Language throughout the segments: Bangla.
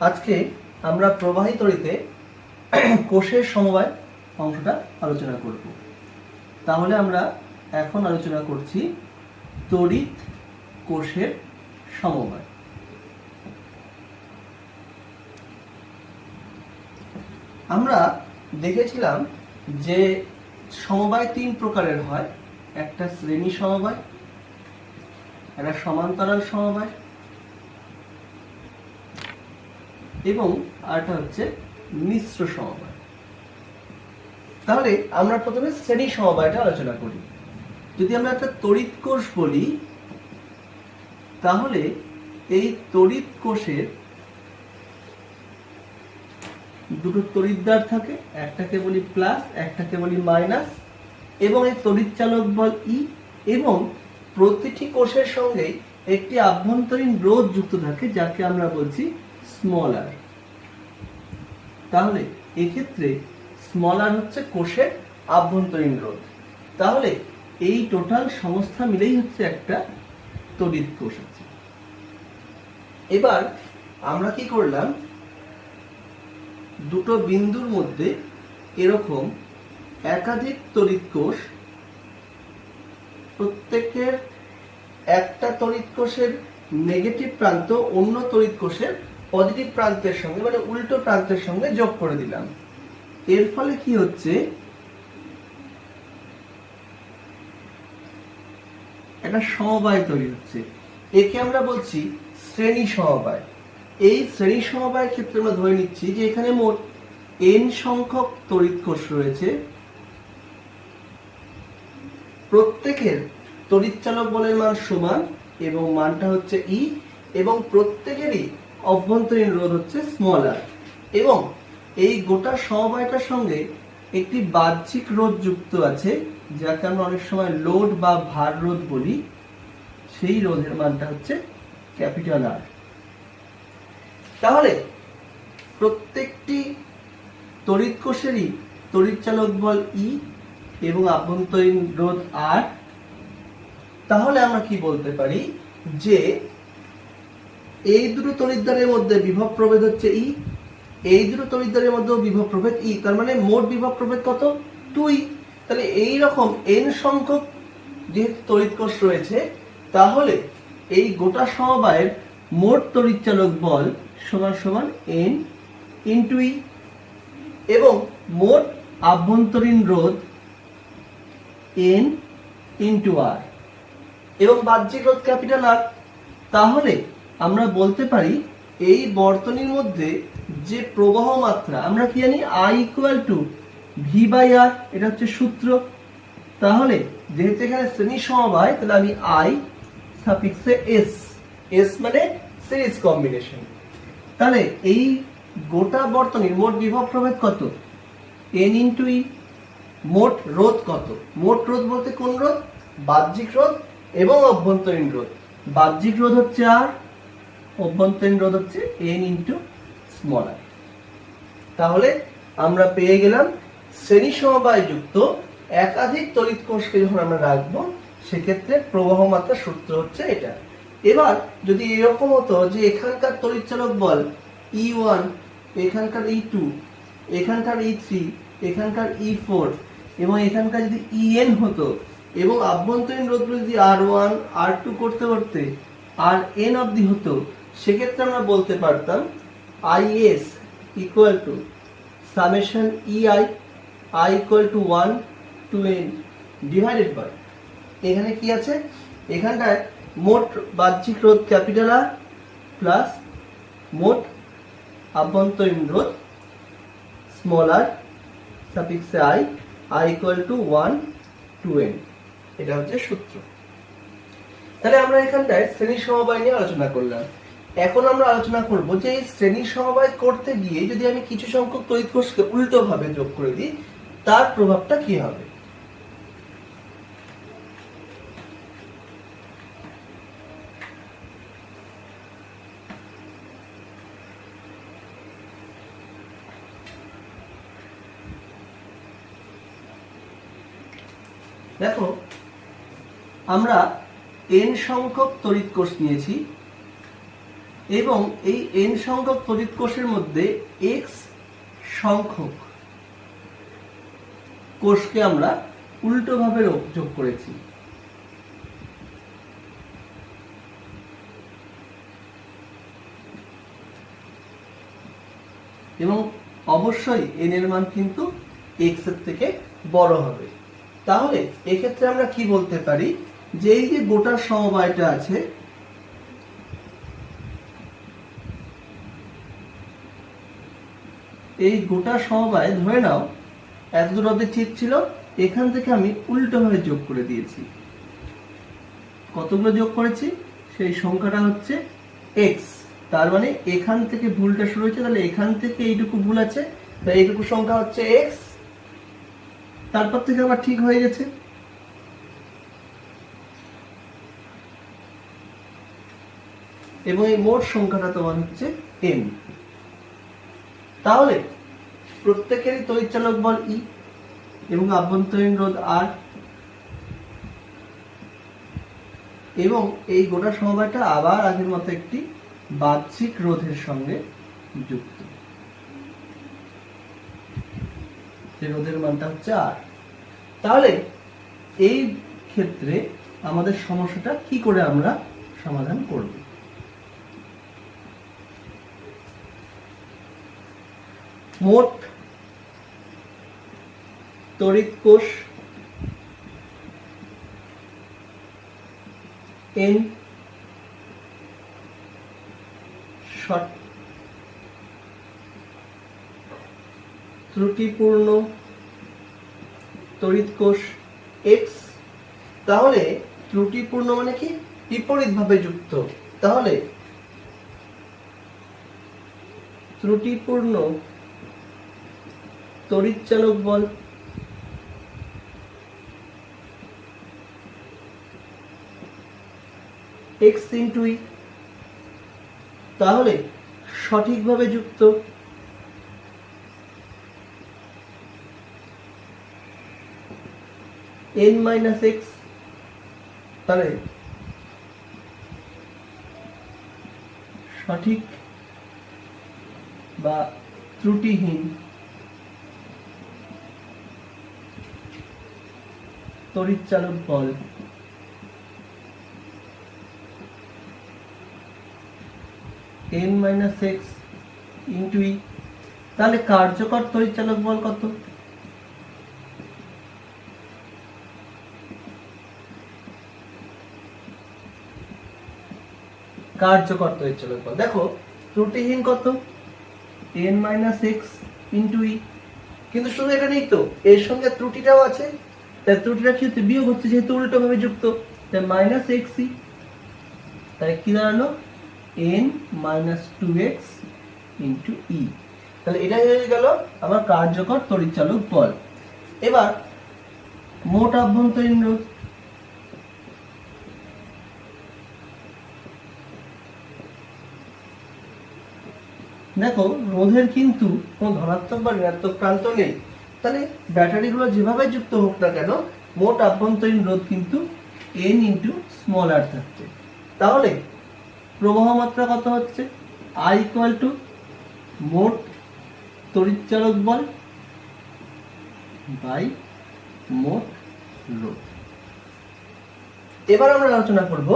আজকে আমরা প্রবাহী তড়িতে কোষের সমবায় অংশটা আলোচনা করব। তাহলে আমরা এখন আলোচনা করছি তড়িৎ কোষের সমবায়। আমরা দেখেছিলাম যে সমবায় তিন প্রকারের হয়, একটা শ্রেণী সমবায়, একটা সমান্তরাল সমবায় এবং আরেকটা হচ্ছে মিশ্র সমবায়। তাহলে আমরা প্রথমে শ্রেণী সমবায়টা আলোচনা করি। যদি আমরা একটা তড়িৎ কোষ বলি, তাহলে এই তড়িৎ কোষের দুটো তড়িৎদ্বার থাকে, একটাকে বলি প্লাস, একটাকে বলি মাইনাস, এবং এই তড়িৎ চালক বল ই, এবং প্রতিটি কোষের সঙ্গে একটি আভ্যন্তরীণ রোধ যুক্ত থাকে যাকে আমরা বলছি স্মল আর। তাহলে এক্ষেত্রে স্মল আর হচ্ছে কোষের আভ্যন্তরীণ রোধ। তাহলে এই টোটাল সংস্থা মিলেই হচ্ছে একটা তড়িৎ কোষ আছে। এবার আমরা কি করলাম, দুটো বিন্দুর মধ্যে এরকম একাধিক তড়িৎ কোষ, প্রত্যেকের একটা তড়িৎ কোষের নেগেটিভ প্রান্ত অন্য তড়িৎ কোষের পজিটিভ প্রান্তের সঙ্গে, মানে উল্টো প্রান্তের সঙ্গে যোগ করে দিলাম। এর ফলে কি হচ্ছে, একটা সমবায় তৈরি হচ্ছে। একে আমরা বলছি শ্রেণী সমবায়। এই শ্রেণী সমবায়ের ক্ষেত্রে আমরা ধরে নিচ্ছি যে এখানে মোট n সংখ্যক তড়িৎ কোষ রয়েছে, প্রত্যেকের তড়িৎ চালক বলের মান সমান এবং মানটা হচ্ছে ই, এবং প্রত্যেকেরই অভ্যন্তরীণ রোধ হচ্ছে স্মল আর, এবং এই গোটা সমবায়টার সঙ্গে একটি বাহ্যিক রোধ যুক্ত আছে যাকে আমরা অনেক সময় লোড বা ভার রোধ বলি। সেই রোধের মানটা হচ্ছে ক্যাপিটাল আর। তাহলে প্রত্যেকটি তড়িৎ কোষেরই তড়িৎ চালক বল ই এবং আভ্যন্তরীণ রোধ আর। তাহলে আমরা কি বলতে পারি যে এই দুটো তড়িৎদ্বারের মধ্যে বিভব প্রভেদ হচ্ছে ই, এই দুটো তড়িৎদ্বারের মধ্যে বিভব প্রভেদ ই, তার মানে মোট বিভব প্রভেদ কত? 2i। তাহলে এই রকম n সংখ্যক যেহেতু তড়িৎ কোষ রয়েছে, তাহলে এই গোটা সমবায়ের মোট তড়িৎ চালক বল সমান সমান n ইন্টু ই, এবং মোট আভ্যন্তরীণ রোধ n ইন্টু আর, এবং বাহ্যিক রোধ ক্যাপিটাল আর। তাহলে আমরা বলতে পারি এই বর্তনীর মধ্যে যে প্রবাহ মাত্রা, আমরা কি জানি I equal to V by R, এটা হচ্ছে সূত্র। তাহলে যেহেতু এখানে শ্রেণী সমবায়, তাহলে আমি I সাফিক্সে এস, এস মানে সিরিজ কম্বিনেশন। তাহলে এই গোটা বর্তনীর মোট বিভব প্রভেদ কত? n ইন্টু ই। মোট রোধ কত? মোট রোধ বলতে কোন রোধ? বাহ্যিক রোধ এবং অভ্যন্তরীণ রোধ। বাহ্যিক রোধ হচ্ছে আর, অভ্যন্তরীণ রোধ হচ্ছে n ইন্টু স্মল আর। তাহলে আমরা পেয়ে গেলাম শ্রেণী সমবায় যুক্ত একাধিক তড়িৎ কোষকে যখন আমরা রাখবো, সেক্ষেত্রে প্রবাহ মাত্রা সূত্র হচ্ছে এটা। এবার যদি এরকম হতো যে এখানকার তড়িৎ চালক বল E1, এখানকার E2, এখানকার E3, এখানকার E4, এবং এখানকার যদি En হতো, এবং আভ্যন্তরীণ রোধগুলো যদি R1 R2 করতে করতে Rn অবধি হতো, সেক্ষেত্রে আমরা বলতে পারতাম IS equal to summation EI, I equal to 1 to n divided by, এখানে কি আছে, এখানটায় মোট বাহ্যিক রোধ ক্যাপিটাল আর প্লাস মোট আভ্যন্তরীণ রোধ স্মল আর সাফিক্সে I equal to 1 to n। এটা হচ্ছে সূত্র। তাহলে আমরা এখানটায় শ্রেণী সমবায় নিয়ে আলোচনা করলাম। এখন আমরা আলোচনা করব যে এই শ্রেণী সমবায় করতে গিয়ে যদি আমি কিছু সংখ্যক তড়িৎ কোষকে উল্টো ভাবে যোগ করে দিই, তার প্রভাবটা কি হবে। দেখো, আমরা n সংখ্যক তড়িৎ কোষ নিয়েছি, এবং এই n সংখ্যক তড়িৎ কোষের মধ্যে x সংখ্যক কোষকে আমরা উল্টোভাবে যোগ করেছি। এবং অবশ্যই n এর মান কিন্তু x এর থেকে বড় হবে। তাহলে এক্ষেত্রে আমরা কি বলতে পারি, যে এই যে গোটা সমবায়টা আছে, এই গোটা সমবায় ধরে নাও এতদূর অবধি ঠিক ছিল, এখান থেকে আমি উল্টোভাবে যোগ করে দিয়েছি। কতগুলো যোগ করেছি? সেই সংখ্যাটা হচ্ছে x। তার মানে এখান থেকে ভুলটা শুরু হয়েছে, তাহলে এখান থেকে এইটুকু ভুল আছে, তাই এইটুকু সংখ্যা হচ্ছে x। তারপর থেকে আবার ঠিক হয়ে গেছে। এবং এই মোট সংখ্যাটা তোমার হচ্ছে n। তাহলে প্রত্যেকেরই তড়িৎচালক বল E এবং আভ্যন্তরীণ রোধ R, এবং এই গোটা সমবায়টা আবার আগের মতো একটি বাহ্যিক রোধের সঙ্গে যুক্ত। যে রোধের মানটা হচ্ছে R। তাহলে এই ক্ষেত্রে আমাদের সমস্যাটা কি করে আমরা সমাধান করব? মোট তড়িৎ কোষ n, ত্রুটিপূর্ণ তড়িৎ কোষ x। তাহলে ত্রুটিপূর্ণ মানে কি? বিপরীতভাবে যুক্ত। তাহলে ত্রুটিপূর্ণ তড়িৎচালক বল x × E। তাহলে সঠিকভাবে যুক্ত n - x। তাহলে সঠিক বা ত্রুটিহীন তড়িৎচালক বল n - x × E। তাহলে কার্যকর তড়িৎচালক বল কত? কার্যকর তড়িৎচালক বল দেখো, ত্রুটিহীন কত? n - x × E। কিন্তু শুধু এটা নেই তো, এর সঙ্গে ত্রুটিটাও আছে। তাই ত্রুটিটা কি হচ্ছে? বিয়োগ হচ্ছে, যেহেতু উল্টো ভাবে যুক্ত। তাই -xc। তাই কি দাঁড়ালো? n - 2x × E। তাহলে এটাই হয়ে গেল আমার কার্যকর তড়িৎচালক বল। এবার মোট আভ্যন্তরীণ রোধ। দেখো, রোধের কিন্তু কোনো ধনাত্মক বা ঋণাত্মক প্রান্ত নেই। তাহলে ব্যাটারিগুলো যেভাবে যুক্ত হোক না কেন, মোট আভ্যন্তরীণ রোধ কিন্তু n × r থাকছে। তাহলে প্রবাহ মাত্রা কত হচ্ছে? I = মোট তড়িৎচালক বল বাই মোট রোধ। এবার আমরা আলোচনা করব,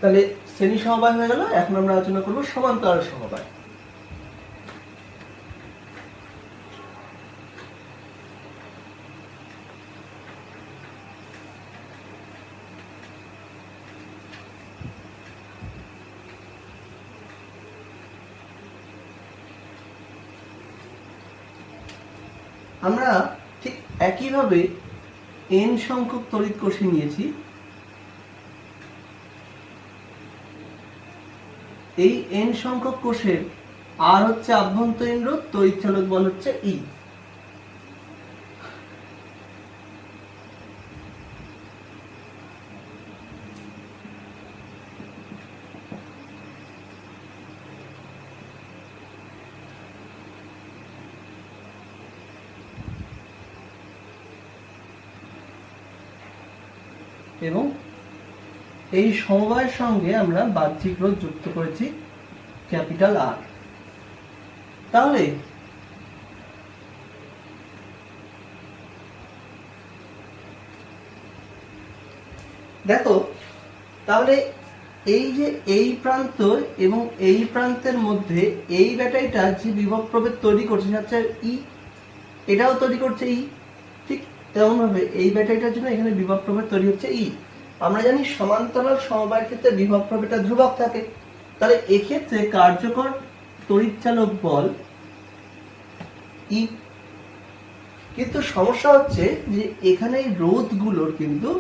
তাহলে শ্রেণী সমবায় হয়ে গেল, এখন আমরা আলোচনা করব সমান্তরাল সমবায়। আমরা ঠিক একইভাবে n সংখ্যক তড়িৎ কোষে নিয়েছি। এই n সংখ্যক কোষের R হচ্ছে আভ্যন্তরীণ রোধ, তড়িৎচালক বল হচ্ছে E। এবং এই সমবায়ের সঙ্গে আমরা বাহ্যিক রোধ যুক্ত করেছি ক্যাপিটাল আর। তাহলে দেখো, তাহলে এই যে এই প্রান্ত এবং এই প্রান্তের মধ্যে এই ব্যাটারিটা যে বিভব প্রভেদ তৈরি করছে হচ্ছে ই, এটাও তৈরি করছে ই। ঠিক তেমন ভাবে এই ব্যাটারিটার জন্য এখানে বিভব প্রভেদ তৈরি হচ্ছে ই। আমরা জানি সমান্তরাল সমবায়ের ক্ষেত্রে বিভব প্রভেদটা ধ্রুবক থাকে। তাহলে এক্ষেত্রে কার্যকর তড়িৎচালক বল ই। কিন্তু সমস্যা হচ্ছে যে এখানে রোধগুলোর কিন্তু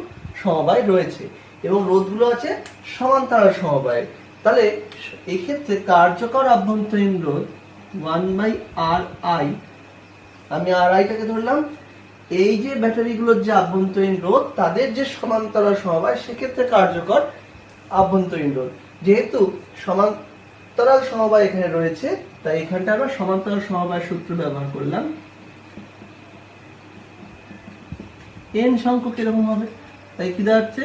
সমবায় রয়েছে এবং রোধগুলো আছে সমান্তরাল সমবায়ে। তাহলে এক্ষেত্রে কার্যকর আভ্যন্তরীণ রোধ 1/Ri, আমি Riটাকে ধরলাম, এই যে ব্যাটারিগুলোর যে আভ্যন্তরীণ রোধ তাদের যে সমান্তরাল সমবায় সেক্ষেত্রে কার্যকর আভ্যন্তরীণ রোধ। যেহেতু সমান্তরাল সমবায় এখানে রয়েছে তাই এখানটা আমরা সমান্তরাল সমবায়ের সূত্র ব্যবহার করলাম। n সংখ্যক এরকম হবে, তাই কি দাঁড়াচ্ছে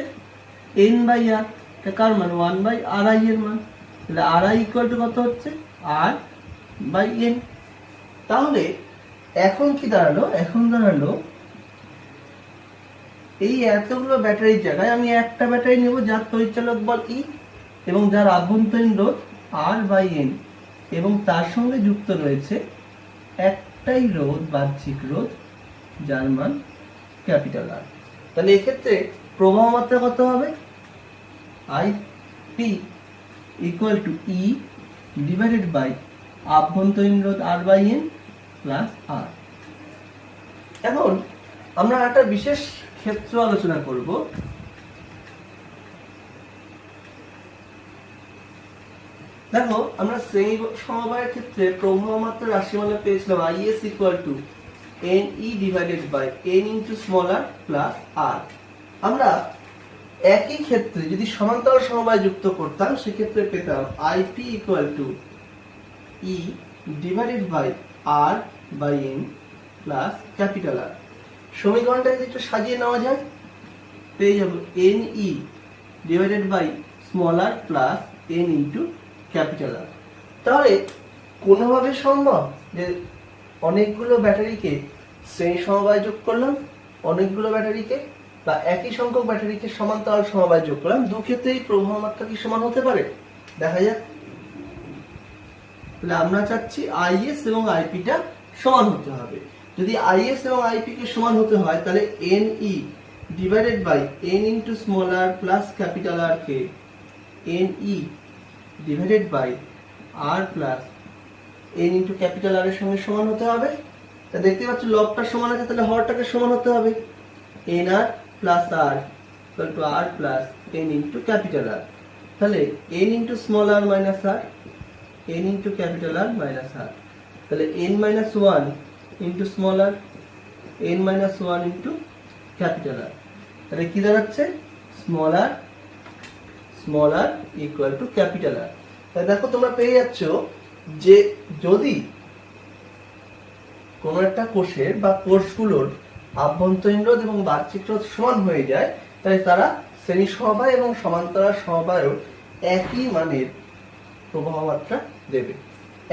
n/r, এটা কার মান 1/Ri এর মান। তাহলে Ri ইকুয়াল টু কত হচ্ছে r/n। তাহলে এখন কি দাঁড়ালো, এখন দাঁড়ালো এই এতগুলো ব্যাটারির জায়গায় আমি একটা ব্যাটারি নেব যার তড়িৎচালক বল ই এবং যার আভ্যন্তরীণ রোধ r/n এবং তার সঙ্গে যুক্ত রয়েছে একটাই রোধ, বাহ্যিক রোধ, যার মান ক্যাপিটাল আর। তাহলে এক্ষেত্রে প্রবাহ মাত্রা কত হবে, IP equal to E divided by আভ্যন্তরীণ রোধ r/n প্লাস আর। এখন আমরা একটা বিশেষ ক্ষেত্র আলোচনা করব। দেখো, আমরা শ্রেণী সমবায়ের ক্ষেত্রে প্রবাহ মাত্রা রাশিমালা পেয়েছিলাম IS equal to NE divided by n into small r plus r। আমরা একই ক্ষেত্রে যদি সমান্তরাল সমবায় যুক্ত করতাম সেক্ষেত্রে পেতাম IP equal to E divided by r/n plus capital R. সমীকরণটা যদি একটু সাজিয়ে নেওয়া যায় পেয়ে যাব NE divided by small r plus n into capital R. তাহলে কোনোভাবে সম্ভব যে অনেকগুলো ব্যাটারিকে শ্রেণী সমবায় যোগ করলাম, অনেকগুলো ব্যাটারিকে বা একই সংখ্যক ব্যাটারিকে সমান্তরাল সমবায় যোগ করলাম, দু ক্ষেত্রেই প্রবাহ মাত্রা কি সমান হতে পারে? দেখা যাক। তাহলে আমরা চাচ্ছি IS এবং IP টা সমান হতে হবে। যদি IS এবং IP কে সমান হতে হয় তাহলে NE divided by n into small r plus capital R কে NE divided by r plus n into capital R এর সঙ্গে সমান হতে হবে। তা দেখতে পাচ্ছ লবটা সমান আছে, তাহলে হরটাকে সমান হতে হবে nr plus r equal to r plus n into capital R. তাহলে n into small r minus r, n into capital R minus r। তাহলে n minus 1 into small r, n minus 1 into capital R. তাহলে কি দাঁড়াচ্ছে small r equal to capital R. তাহলে দেখো তোমরা পেয়ে যাচ্ছ যে যদি কোন একটা কোষের বা কোষগুলোর আভ্যন্তরীণ রোধ এবং বাহ্যিক রোধ সমান হয়ে যায় তাহলে তারা শ্রেণী সমবায় এবং সমান্তরাল সমবায়েও একই মানের প্রবাহ মাত্রা দেবে।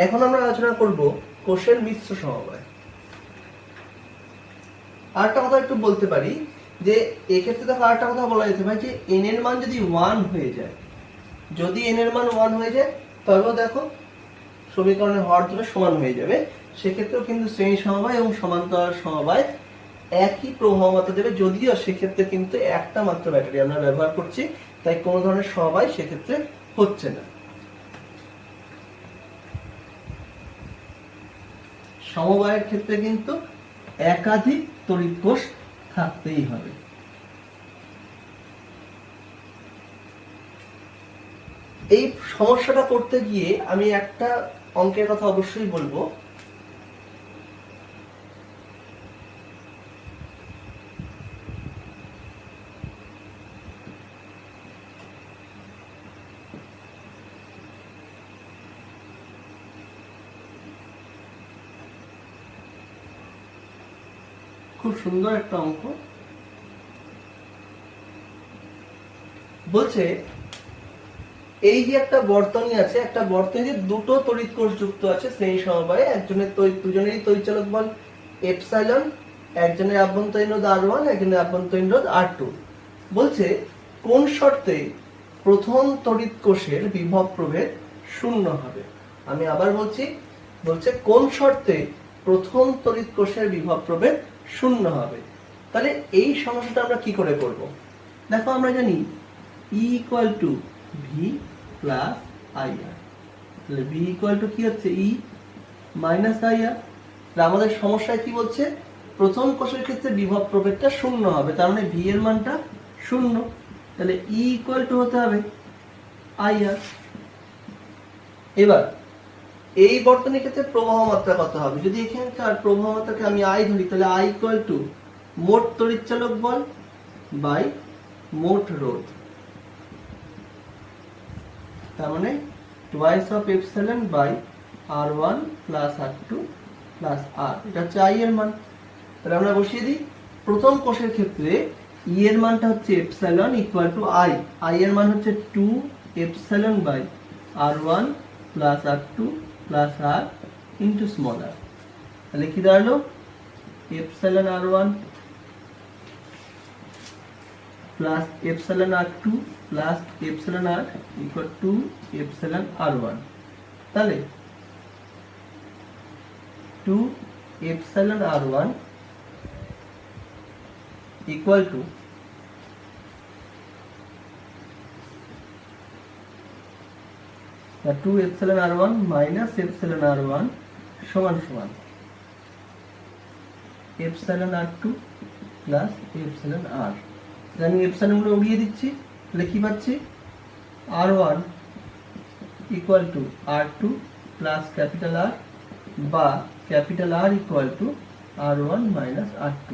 এখন আমরা আলোচনা করব কোষের মিশ্র সমবায়। আরেকটা কথা একটু বলতে পারি যে এক্ষেত্রে দেখো আরেকটা কথা বলা যেতে পারে যে n এর মান যদি 1 হয়ে যায়, যদি n এর মান 1 হয়ে যায় তবেও দেখো সমীকরণের হর দুটো সমান হয়ে যাবে। সেক্ষেত্রেও কিন্তু শ্রেণী সমবায় এবং সমান্তরাল সমবায় একই প্রবাহ মাত্রা দেবে, যদিও সেক্ষেত্রে কিন্তু একটা মাত্র ব্যাটারি আমরা ব্যবহার করছি, তাই কোনো ধরনের সমবায় সেক্ষেত্রে হচ্ছে না। সমবায়ের ক্ষেত্রে কিন্তু একাধিক তড়িৎ কোষ থাকতেই হবে। এই সমস্যাটা করতে গিয়ে আমি একটা অঙ্কের কথা অবশ্যই বলবো। খুব সুন্দর একটা অঙ্ক বলছে এই যে একটা বর্তনী আছে, একটা বর্তনীতে দুটো তড়িৎ কোষ যুক্ত আছে শ্রেণী সমবায়ে, দুজনেরই তড়িৎচালক বল এপসাইলন, একজনের আভ্যন্তরীণ রোধ R1, একজনের আভ্যন্তরীণ রোধ R2। বলছে কোন শর্তে প্রথম তড়িৎ কোষের বিভব প্রভেদ শূন্য হবে। আমি আবার বলছি, বলছে কোন শর্তে প্রথম তড়িৎ কোষের বিভব প্রভেদ শূন্য হবে। তাহলে এই সমস্যাটা আমরা কি করে করব? দেখো আমরা জানি E equal to V plus IR. তাহলে ভি ইকুয়াল টু কি হচ্ছে? ই মাইনাস আইআর। আমাদের সমস্যায় কি বলছে? প্রথম কোষের ক্ষেত্রে বিভব প্রভেদটা শূন্য হবে, তার মানে ভি এর মানটা শূন্য। তাহলে ই ইকুয়াল টু হতে হবে আইআর। এবার এই বর্তনীর ক্ষেত্রে প্রবাহ মাত্রা কত হবে? যদি এখানকার প্রবাহ মাত্রাকে আমি আই ধরি, তাহলে আই ইকুয়াল টু মোট তড়িৎচালক বল বাই মোট রোধ, তার মানে twice of epsilon by R1 plus R2 plus R। এটা হচ্ছে আই এর মান। তাহলে আমরা বসিয়ে দিই। প্রথম কোষের ক্ষেত্রে ই এর মানটা হচ্ছে epsilon equal to I. I এর মান হচ্ছে 2 epsilon by R1 plus R2 plus R into small r। তাহলে কি দাঁড়ালো? Epsilon R1 plus epsilon R2 plus epsilon R equal to epsilon R1। তাহলে 2 epsilon R1 equal to 2 epsilon R1 minus epsilon R1 সমান সমান epsilon R2 plus epsilon R। আমি এপসাইলন গুলো উড়িয়ে দিচ্ছি। তাহলে কি পাচ্ছি? R1 equal to R2 plus capital R বা capital R equal two R1 minus R2।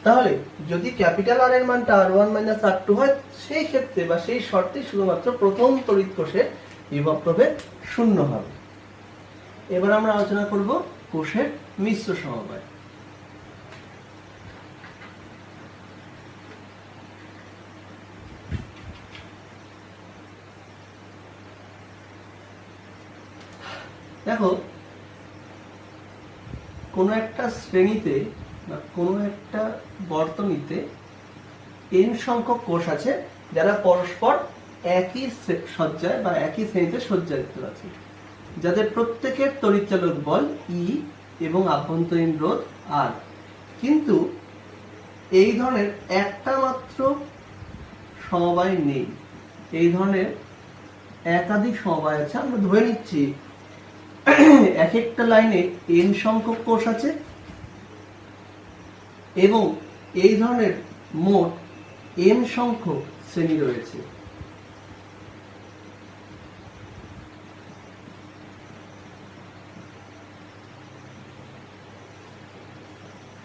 তাহলে যদি ক্যাপিটাল R এর মানটা R1 মাইনাস R2 হয়, সেই ক্ষেত্রে বা সেই শর্তে শুধুমাত্র প্রথম তড়িৎ কোষের বিভব প্রভেদ শূন্য হবে। এবার আমরা আলোচনা করব কোষের মিশ্র সমবায়। দেখো, কোনো একটা শ্রেণীতে বা কোনো একটা বর্তনীতে n সংখ্যক কোষ আছে যারা পরস্পর একই সজ্জায় বা একই শ্রেণীতে সজ্জায়িত আছে, যাদের প্রত্যেকের তড়িৎচালক বল E এবং আভ্যন্তরীণ রোধ R। কিন্তু এই ধরনের একটা মাত্র সমবায় নেই। এই ধরনের একাধিক সমবায় আছে। আমরা ধরে নিচ্ছি এক একটা লাইনে n সংখ্যক কোষ আছে এবং এই ধরনের মোট n সংখ্যক শ্রেণী রয়েছে।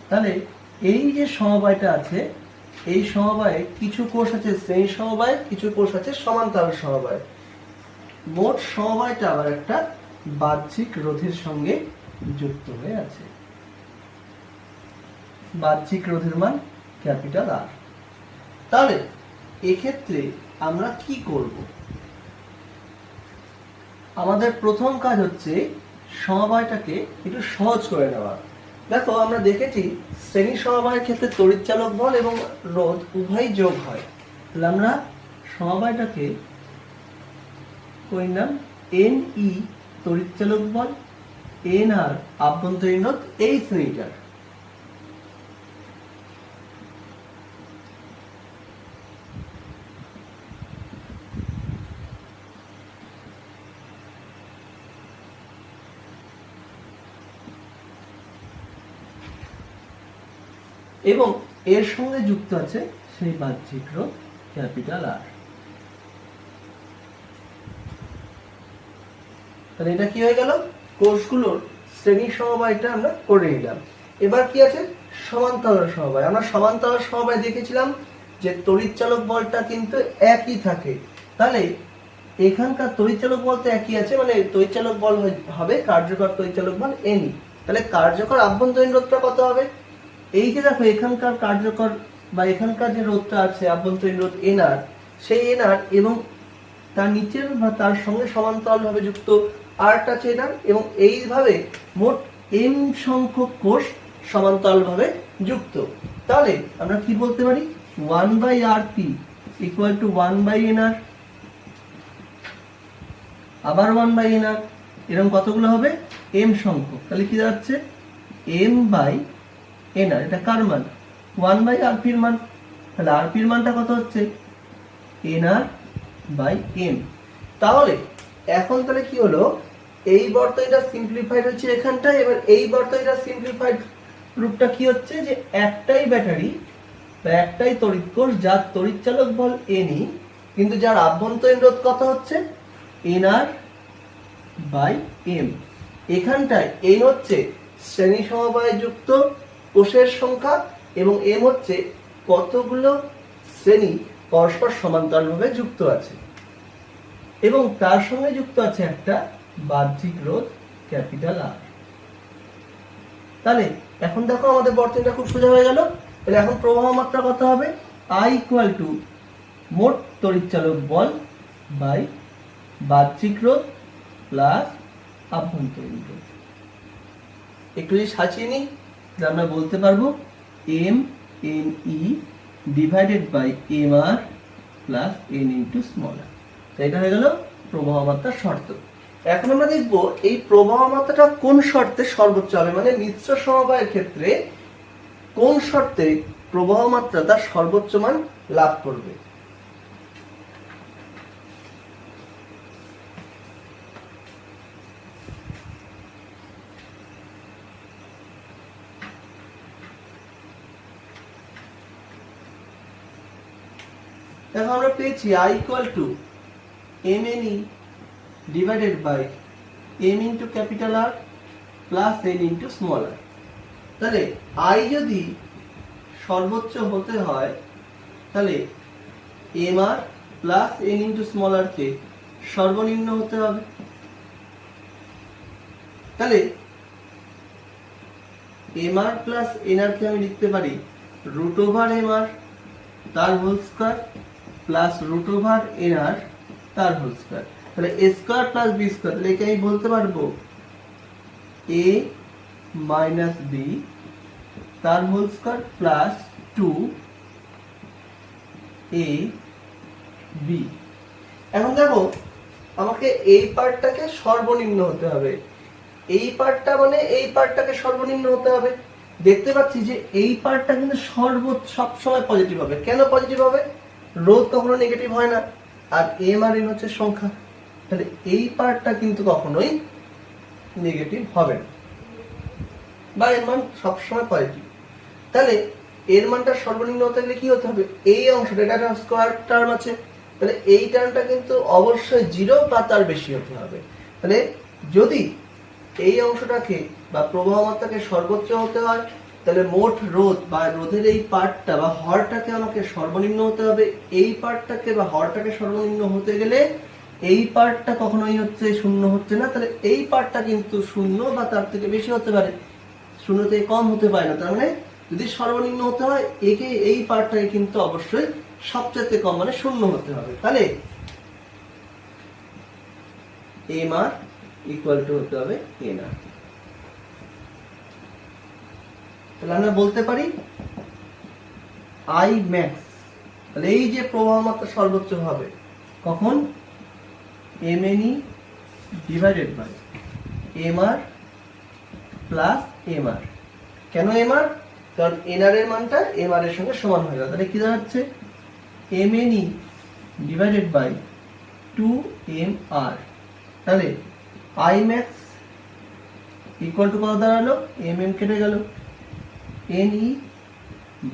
তাহলে এই যে সমবায়টা আছে, এই সমবায়ে কিছু কোষ আছে শ্রেণী সমবায়, কিছু কোষ আছে সমান্তরাল সমবায়। মোট সমবায়টা আবার একটা বাহ্যিক রোধের সঙ্গে যুক্ত হয়ে আছে। বাহ্যিক রোধের মান ক্যাপিটাল R। তাহলে এক্ষেত্রে আমরা কি করব? আমাদের প্রথম কাজ হচ্ছে সমবায়টাকে একটু সহজ করে নেওয়া। দেখো, আমরা দেখেছি শ্রেণী সমবায়ের ক্ষেত্রে তড়িৎচালক বল এবং রোধ উভয়ই যোগ হয়। তাহলে আমরা সমবায়টাকে করি নাম NE তড়িৎচালক বল, NR আভ্যন্তরীণ রোধ এই শ্রেণীটার। এবং এর সঙ্গে যুক্ত আছে সেই বাহ্যিক রোধ ক্যাপিটাল R। তাহলে এটা কি হয়ে গেল? কোষগুলোর শ্রেণী সমবায়টা আমরা করে নিলাম। এবার কি আছে? সমান্তরাল সমবায়। আমরা সমান্তরাল সমবায় দেখেছিলাম যে তড়িৎচালক বলটা কিন্তু একই থাকে। তাহলে এখানকার তড়িৎচালক বল তো একই আছে, মানে তড়িৎচালক বল হবে কার্যকর তড়িৎচালক বল NE। তাহলে কার্যকর আভ্যন্তরীণ রোধটা কত হবে? এই যে দেখো, এখানকার কার্যকর বা এখানকার যে রোধটা আছে আভ্যন্তরীণ রোধ NR, সেই NR এবং তার নিচের বা তার সঙ্গে সমান্তরালভাবে যুক্ত আরটা চেনার, এবং এইভাবে মোট m সংখ্যক কোষ সমান্তরালভাবে যুক্ত। তাহলে আমরা কি বলতে পারি, 1/rp ইকুয়াল টু 1/nr, আবার 1/nr, এরকম কতগুলো হবে m সংখ্যক। তাহলে কি দাঁড়াচ্ছে m/nr। এটা কার মান, 1/rp এর মান। তাহলে rp এর মানটা কত হচ্ছে nr/m। তাহলে এখন তাহলে কি হলো, এই বর্তনীটা সিম্পলিফাইড হচ্ছে এখানটায়। এবার এই বর্তনীটা সিম্পলিফাইড রূপটা কি হচ্ছে, যে একটাই ব্যাটারি বা একটাই তড়িৎ কোষ যার তড়িৎ চালক বল Ni, কিন্তু যার আভ্যন্তরীণ রোধ কত হচ্ছে nr/m। এখানটায় n হচ্ছে শ্রেণী সমবায়ে যুক্ত কোষের সংখ্যা এবং m হচ্ছে কতগুলো শ্রেণী পরস্পর সমান্তরালভাবে যুক্ত আছে, এবং তার সঙ্গে যুক্ত আছে একটা বাহ্যিক রোধ ক্যাপিটাল R। তাহলে এখন দেখো আমাদের বর্তনীটা খুব সোজা হয়ে গেল। তাহলে এখন প্রবাহ মাত্রা কত হবে, I ইকুয়াল টু মোট তড়িৎচালক বল বাই বাহ্যিক রোধ প্লাস আভ্যন্তরীণ রোধ। একটু যদি সাজিয়ে নিই, আমরা বলতে পারবো MNE divided by MR plus N into small r। তো এটা হয়ে গেল প্রবাহ মাত্রার শর্ত। এখন আমরা দেখব এই প্রবাহ মাত্রাটা কোন শর্তে সর্বোচ্চ হবে, মানে মিশ্র সমবায়ের ক্ষেত্রে কোন শর্তে প্রবাহ মাত্রা তার সর্বোচ্চ মান লাভ করবে। দেখো আমরা পেয়েছি I equal to MNE divided by M into capital R plus N into small r। তাহলে I যদি সর্বোচ্চ হতে হয়, তাহলে MR plus N into small r কে সর্বনিম্ন হতে হবে। তাহলে MR প্লাস NR কে আমি লিখতে পারি রুট ওভার MR তার whole square plus root over NR তার হোল স্কয়ার। তাহলে a square plus b square, তাহলে একে আমি বলতে পারবো a মাইনাস b তার হোল স্কয়ার প্লাস 2ab। এখন দেখো আমাকে এই পার্টটাকে সর্বনিম্ন হতে হবে, এই পার্টটা মানে এই পার্টটাকে সর্বনিম্ন হতে হবে। দেখতে পাচ্ছি যে এই পার্টটা কিন্তু সবসময় পজিটিভ হবে। কেন পজিটিভ হবে, রোধ কখনো নেগেটিভ হয় না, আর m আর n হচ্ছে সংখ্যা। তাহলে এই পার্টটা কিন্তু কখনোই নেগেটিভ হবে না, বা এর মান সবসময় পজিটিভ। তাহলে এর মানটা সর্বনিম্ন হতে গেলে কি হতে হবে, এই অংশটা, এটা একটা স্কয়ার টার্ম আছে, তাহলে এই টার্মটা কিন্তু অবশ্যই 0 বা তার বেশি হতে হবে। তাহলে যদি এই অংশটাকে বা প্রবাহ মাত্রাকে সর্বোচ্চ হতে হয়, তাহলে মোট রোধ বা রোধের এই পার্টটা বা হরটাকে আমাকে সর্বনিম্ন হতে হবে। এই পার্টটাকে বা হরটাকে সর্বনিম্ন হতে গেলে এই পার্টটা কখনোই হচ্ছে 0 হচ্ছে না, তাহলে এই পার্টটা কিন্তু 0 বা তার থেকে বেশি হতে পারে, 0 থেকে কম হতে পারে না। তার মানে যদি সর্বনিম্ন হতে হয়, একে এই পার্টটাকে কিন্তু অবশ্যই সবচেয়ে কম মানে 0 হতে হবে। তাহলে MR ইকুয়াল টু হতে হবে NR। তাহলে আমরা বলতে পারি I max, তাহলে এই যে প্রবাহ মাত্রা সর্বোচ্চ হবে কখন, MNE divided by MR plus MR। কেন MR, কারণ NR এর মানটা MR এর সঙ্গে সমান হয়ে যাবে। তাহলে কি দাঁড়াচ্ছে MNE ডিভাইডেড বাই 2MR। তাহলে I max ইকুয়াল টু কত দাঁড়ালো, MM কেটে গেল, NE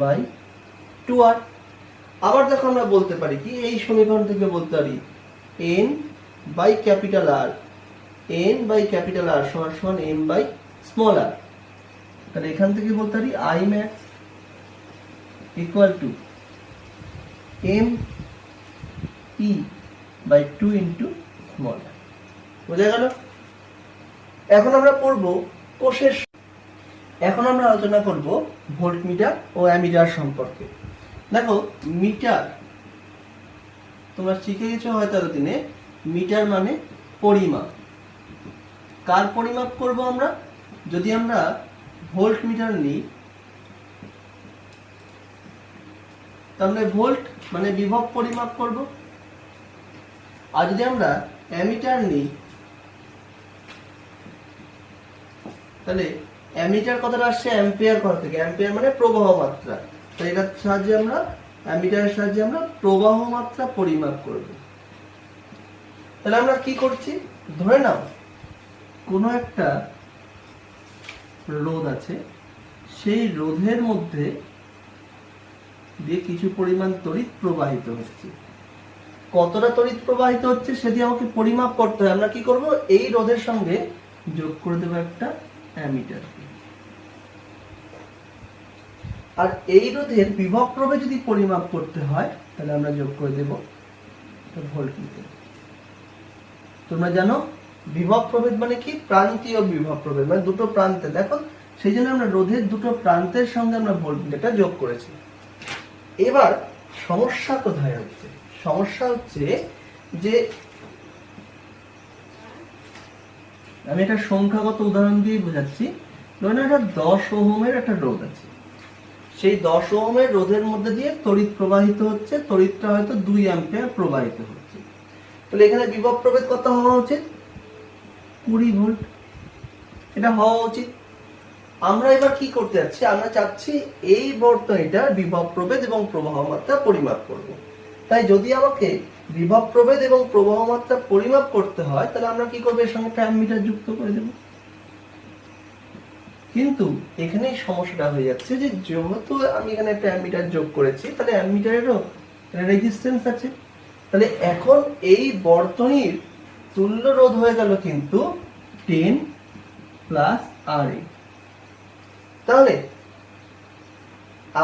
বাই 2R। আবার দেখো আমরা বলতে পারি কি, এই সমীকরণ থেকে বলতে পারি N by capital R, N by capital R সমান সমান M বাই স্মল r। তাহলে এখান থেকে বলতে পারি I max equal to ME by 2 into small r। বোঝা গেল? এখন আমরা পড়বো কোষের, এখন আমরা আলোচনা করব ভোল্টমিটার ও অ্যামিটার সম্পর্কে। দেখো মিটার তোমরা শিখে গেছো হয়তো এতদিনে, মিটার মানে পরিমাপ। কার পরিমাপ করব আমরা? যদি আমরা ভোল্ট মিটার নিই তাহলে ভোল্ট মানে বিভব পরিমাপ করব। আর যদি আমরা অ্যামিটার নিই তাহলে অ্যামিটার কথাটা আসছে অ্যাম্পিয়ার কথা থেকে, অ্যাম্পিয়ার মানে প্রবাহ মাত্রা। তাই এটার সাহায্যে আমরা, অ্যামিটারের সাহায্যে আমরা প্রবাহ মাত্রা পরিমাপ করব। তাহলে আমরা কি করছি, ধরে নাও কোনো একটা রোধ আছে, সেই রোধের মধ্যে দিয়ে কিছু পরিমাণ তড়িৎ প্রবাহিত হচ্ছে। কতটা তড়িৎ প্রবাহিত হচ্ছে সেটি আমাকে পরিমাপ করতে হয়। আমরা কি করব, এই রোধের সঙ্গে যোগ করে দেবো একটা অ্যামিটার। আর এই রোধের বিভব প্রভেদ যদি পরিমাপ করতে হয় তাহলে আমরা যোগ করে দেব ভোল্টমিটার। তোমরা জানো বিভব প্রভেদ মানে কি, প্রান্তীয় বিভব প্রভেদ মানে দুটো প্রান্তে। দেখো সেই জন্য আমরা রোধের দুটো প্রান্তের সঙ্গে আমরা ভোল্টমিটারটা যোগ করেছি। এবার সমস্যা কোথায় হচ্ছে? সমস্যা হচ্ছে যে আমি একটা সংখ্যাগত উদাহরণ দিয়ে বোঝাচ্ছি। ধরুন একটা 10 ওহমের একটা রোধ আছে, সেই 10 ওহমের রোধের মধ্যে দিয়ে তড়িৎ প্রবাহিত হচ্ছে, তড়িৎটা হয়তো 2 অ্যাম্পিয়ার প্রবাহিত হচ্ছে। তাহলে এখানে বিভব প্রভেদ কত হওয়া উচিত? 20 ভোল্ট, এটা হওয়া উচিত। আমরা এবার কি করতে যাচ্ছি, আমরা চাচ্ছি এই বর্তনীটার বিভব প্রভেদ এবং প্রবাহ মাত্রা পরিমাপ করব। তাই যদি আমাকে বিভব প্রভেদ এবং প্রবাহ মাত্রা পরিমাপ করতে হয় তাহলে আমরা কি করব, এর সঙ্গে একটা অ্যামিটার যুক্ত করে দেব। কিন্তু এখানেই সমস্যাটা হয়ে যাচ্ছে যে যেহেতু আমি এখানে একটা অ্যামিটার যোগ করেছি তাহলে অ্যামিটারেরও রেজিস্ট্যান্স আছে। তাহলে এখন এই বর্তনীর তুল্য রোধ হয়ে গেল কিন্তু 10 প্লাস RA। তাহলে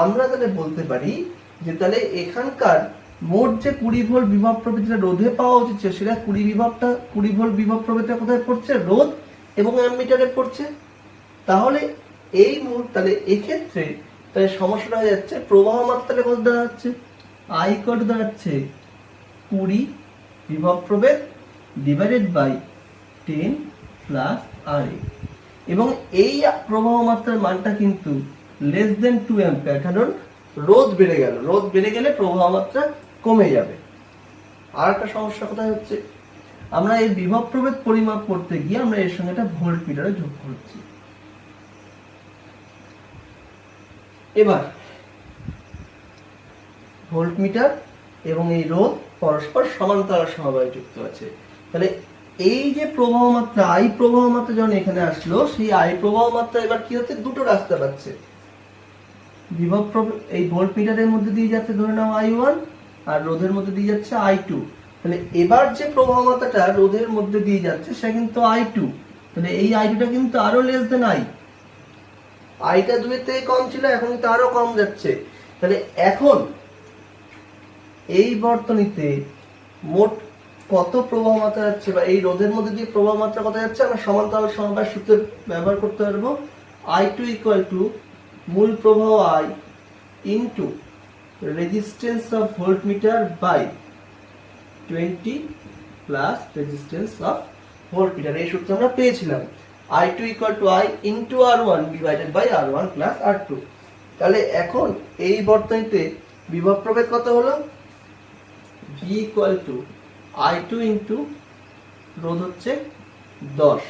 আমরা তাহলে বলতে পারি যে তাহলে এখানকার মোট যে 20 ভোল্ট বিভব প্রভেদ যেটা রোধে পাওয়া উচিত সেটা 20 ভোল্ট বিভব প্রভেদটা কোথায় পড়ছে? রোধ এবং অ্যামিটারে পড়ছে। তাহলে এই তাহলে এক্ষেত্রে তাহলে সমস্যাটা হয়ে যাচ্ছে, প্রবাহ মাত্রাটা কত দাঁড়াচ্ছে? I কত দাঁড়াচ্ছে? 20 বিভব প্রভেদ ডিভাইডেড বাই 10 প্লাস RA। এবং এই প্রবাহ মাত্রার মানটা কিন্তু লেস দেন 2 অ্যাম্পিয়ার, কারণ রোধ বেড়ে গেল। রোধ বেড়ে গেলে প্রবাহ মাত্রা কমে যাবে। আর একটা সমস্যা কোথায় হচ্ছে, আমরা এই বিভব প্রভেদ পরিমাপ করতে গিয়ে আমরা এর সঙ্গে একটা ভোল্ট মিটারে যোগ করছি। এবার ভোল্ট মিটার এবং এই রোধ পরস্পর সমান্তরাল সমবায়ে যুক্ত আছে। তাহলে এই যে প্রবাহ মাত্রা, I প্রবাহ মাত্রা যখন এখানে আসলো, সেই I প্রবাহ মাত্রা এবার কি হচ্ছে, দুটো রাস্তা পাচ্ছে। বিভব প্রভেদ এই ভোল্ট মিটারের মধ্যে দিয়ে যাচ্ছে ধরে নাও I1, আর রোধের মধ্যে দিয়ে যাচ্ছে I2। তাহলে এবার যে প্রবাহ মাত্রাটা রোধের মধ্যে দিয়ে যাচ্ছে সে কিন্তু I2। তাহলে এই I2টা কিন্তু আরো লেস দেন I। আইটা 2 এর থেকে কম ছিল, এখন কিন্তু আরো কম যাচ্ছে। তাহলে এখন এই বর্তনীতে মোট কত প্রবাহ মাত্রা যাচ্ছে, বা এই রোধের মধ্যে দিয়ে প্রবাহ মাত্রা কত যাচ্ছে, আমরা সমান্তরাল সমবায় সূত্র ব্যবহার করতে পারবো। I2 ইকুয়াল টু মূল প্রবাহ I into resistance of voltmeter by 20 plus resistance of voltmeter. এই সূত্র আমরা পেয়েছিলাম, I2 equal to I into R1 divided by R1 plus R2। তাহলে এখন এই বর্তনীতে বিভব প্রভেদ কত হলো? V equal to I2 into রোধ হচ্ছে 10,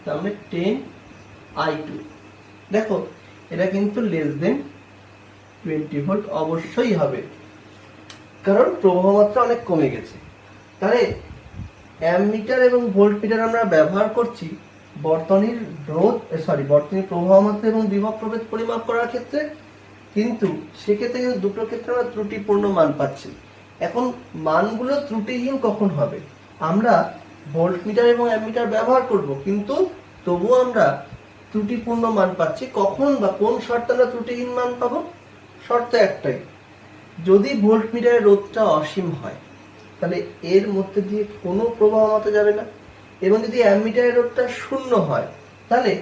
তার মানে 10 I2। দেখো এটা কিন্তু লেস দেন 20 ভোল্ট অবশ্যই হবে, কারণ প্রবাহ মাত্রা অনেক কমে গেছে। তাহলে অ্যামমিটার এবং ভোল্টমিটার আমরা ব্যবহার করছি বর্তনীর প্রবাহ মাত্রা এবং বিভব প্রভেদ পরিমাপ করার ক্ষেত্রে, কিন্তু সেক্ষেত্রে কিন্তু দুটো ক্ষেত্রে আমরা ত্রুটিপূর্ণ মান পাচ্ছি। এখন মানগুলো ত্রুটিহীন কখন হবে? আমরা ভোল্টমিটার এবং অ্যামমিটার ব্যবহার করব, কিন্তু তবুও আমরা ত্রুটিপূর্ণ মান পাচ্ছি। কখন বা কোন শর্তে আমরা ত্রুটিহীন মান পাবো? শর্ত একটাই, যদি ভোল্টমিটারের রোধটা অসীম হয় তাহলে এর মধ্যে দিয়ে কোনো প্রবাহ মাত্রা যাবে না, এবং যদি অ্যামমিটারের রোধটা শূন্য হয় তাহলে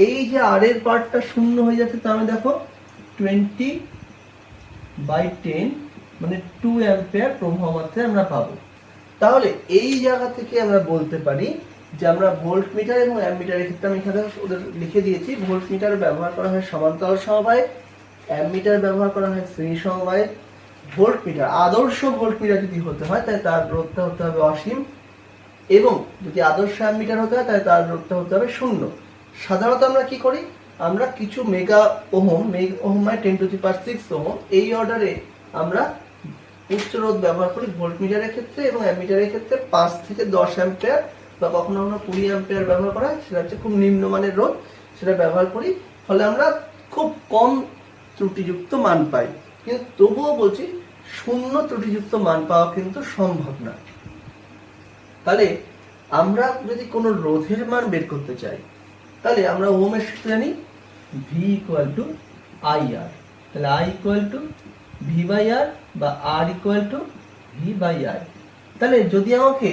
এই যে আর এর পার্টটা শূন্য হয়ে যাচ্ছে। তাহলে দেখো 20/10 মানে 2 অ্যাম্পিয়ার প্রবাহ মাত্রা আমরা পাবো। তাহলে এই জায়গা থেকে আমরা বলতে পারি যে আমরা ভোল্টমিটার এবং অ্যামমিটারের ক্ষেত্রে আমি এখানে ওদের লিখে দিয়েছি, ভোল্টমিটার ব্যবহার করা হয় সমান্তরাল সমবায়ে, অ্যামমিটার ব্যবহার করা হয় শ্রেণী সমবায়ে। ভোল্টমিটার, আদর্শ ভোল্টমিটার যদি হতে হয় তাহলে তার রোধটা হতে হবে অসীম, এবং যদি আদর্শ অ্যামমিটার হতে হয় তাহলে তার রোধটা হতে হবে 0। সাধারণত আমরা কি করি, আমরা কিছু মেগা ওহম মানে 10⁶ ওহম এই অর্ডারে আমরা উচ্চ রোধ ব্যবহার করি ভোল্টমিটারের ক্ষেত্রে, এবং অ্যামমিটারের ক্ষেত্রে 5 থেকে 10 অ্যাম্পিয়ার বা কখনো আমরা 20 অ্যাম্পিয়ার ব্যবহার করা হয়, সেটা হচ্ছে খুব নিম্নমানের রোধ, সেটা ব্যবহার করি। ফলে আমরা খুব কম ত্রুটিযুক্ত মান পাই, কিন্তু তবুও বলছি 0 ত্রুটিযুক্ত মান পাওয়া কিন্তু সম্ভব না। তাহলে আমরা যদি কোনো রোধের মান বের করতে চাই তাহলে আমরা ওহমের সূত্র জানি V = IR, তাহলে I = V/R বা R = V/I। তাহলে যদি আমাকে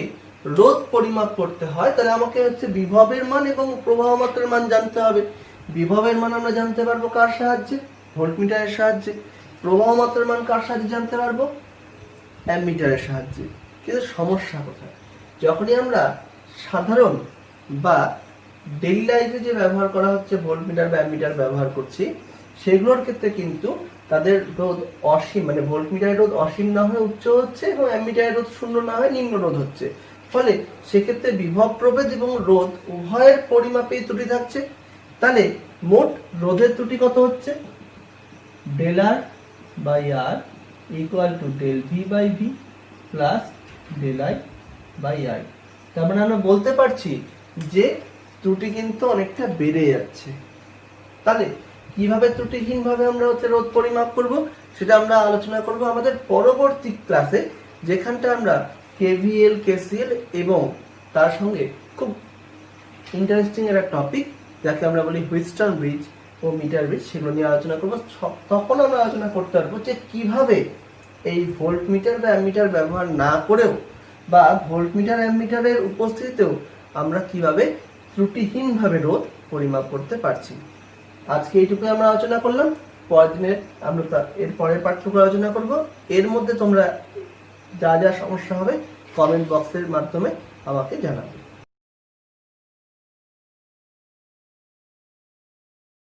রোধ পরিমাপ করতে হয় তাহলে আমাকে হচ্ছে বিভবের মান এবং প্রবাহ মাত্রার মান জানতে হবে। বিভবের মান আমরা জানতে পারবো কার সাহায্যে? ভোল্টমিটারের সাহায্যে। প্রবাহ মাত্রার মান কার সাহায্যে জানতে পারবো? অ্যামমিটারের সাহায্যে। কিন্তু সমস্যা কোথায়? যখনই আমরা সাধারণ বা ডেইলি লাইফে যে ব্যবহার করা হচ্ছে ভোল্টমিটার বা অ্যামমিটার ব্যবহার করছি, সেগুলোর ক্ষেত্রে কিন্তু তাদের রোধ অসীম, মানে ভোল্টমিটারের রোধ অসীম না হয়ে উচ্চ হচ্ছে এবং অ্যামমিটারের রোধ 0 না হয়ে নিম্ন রোধ হচ্ছে। ফলে সেক্ষেত্রে বিভব প্রভেদ এবং রোধ উভয়ের পরিমাপেই ত্রুটি থাকছে। তাহলে মোট রোধের ত্রুটি কত হচ্ছে? ΔR/R = ΔV/V plus ΔI/I। তার মানে আমরা বলতে পারছি যে ত্রুটি কিন্তু অনেকটা বেড়ে যাচ্ছে। তাহলে কিভাবে ত্রুটিহীন ভাবে আমরা রোধ পরিমাপ করব সেটা আমরা আলোচনা করব আমাদের পরবর্তী ক্লাসে, যেখানটা আমরা KVL, KCL এবং তার সঙ্গে খুব ইন্টারেস্টিং একটা টপিক যাকে আমরা বলি হুইটস্টোন ব্রিজ ও মিটার ব্রিজ, সেগুলো নিয়ে আলোচনা করব। তখন আমরা আলোচনা করতে পারবো যে কিভাবে এই ভোল্টমিটার বা অ্যামমিটার ব্যবহার না করেও বা ভোল্টমিটার অ্যামমিটারের উপস্থিতিতেও আমরা কিভাবে ত্রুটিহীনভাবে রোধ পরিমাপ করতে পারছি। আজকে এইটুকুই আমরা আলোচনা করলাম। পরের দিনের আমরা এর পরের পাঠটুকু আলোচনা করব। এর মধ্যে তোমরা যা যা সমস্যা হবে কমেন্ট বক্সের মাধ্যমে আমাকে জানাবে।